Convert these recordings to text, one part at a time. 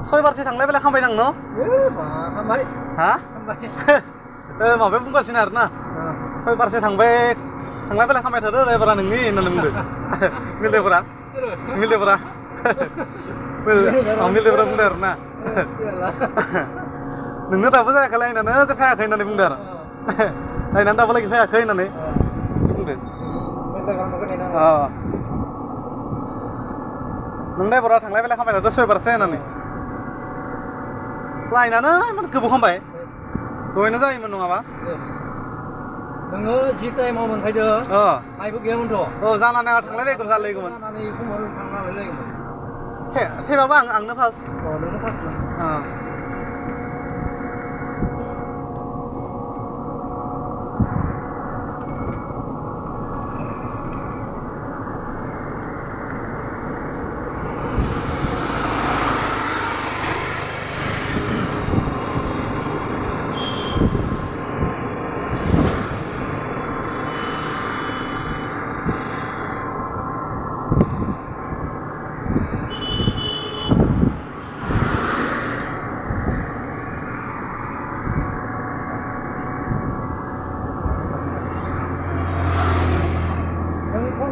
सयबारसो थांलाय फैलाय खालामबाय नों न'? खालामबाय। हा? खालामबाय। माबाया बुंगासिनो आरोना सयबारसो थांलाय फैलाय खालामबाय थादो ड्राइभारा नोंनि होननानै बुंदो मिलदेफोरा मिलदेफोरा बुंदो आरोना नोंनो दाबो जायाखै लायनानो जे फैयाखै होननानै बुंदो आरो लायनानो दाबो लागि फैयाखै होननानै बुंदो नों ड्राइभारा थांलाय फैलाय खालामबाय थादो सयबारसो होननानै लायनानो इमान गोबाव खालामबाय दहायनो जायोमोन नङाबा नोङो जि टाइमाव मोनफैदो आइबो गैयामोनथ' जानानै थांलायलायगौमोन जालायगौमोन जानानै खमाव थांलायलायगौमोन थेबाबो आंनो फार्स्ट नोंनो फार्स्ट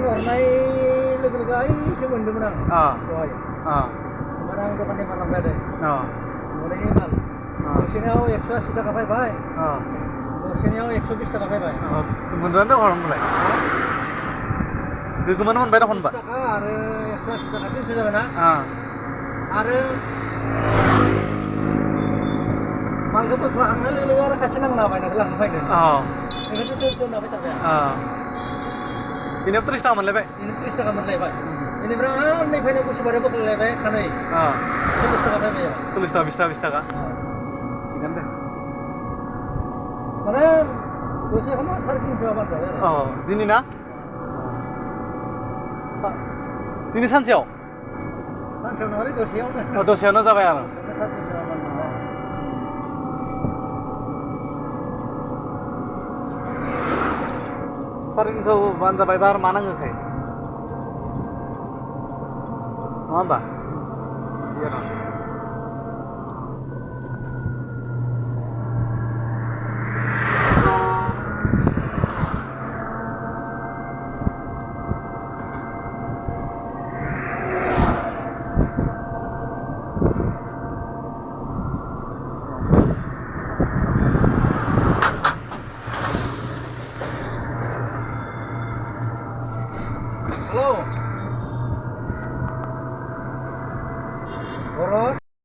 हरनाय लोगो लोगो आइसो मोनदोंमोन आं दहाय ओमफ्राय आं दखाननि माल लांबाय आरो न'नि माल दसेनियाव 180 थाखा फैबाय दसेनियाव 120 थाखा फैबाय मोनबायानो दं होनबालाय गोगोमानो मोनबाय दं होनबा थाखा आरो 180 थाखा 300 जाबायना आरो मालखौ बोखांनाय लोगो लोगो आरो खायसे नांना बायनानै लांनो फैदों बेखौथ' दोनना फैथारबाय बेनियाव 30 थाखा मोनलायबाय 30 थाखा मोनलायबाय बेनिफ्राय आरो नै फैनाय गुसुबारियाव बोखांलायबाय खानै 40 थाखा फैबाय 40 थाखा 20 थाखा थिगानो दे माने दसेखौनो 350 बारजाबाय आरो दिनै ना दिनै सानसेयाव नङालै दसेयावनो दसेयावनो जाबाय आरो साराय 300 बानो जाबायबा आरो मा नाङोखाय नङा होमबा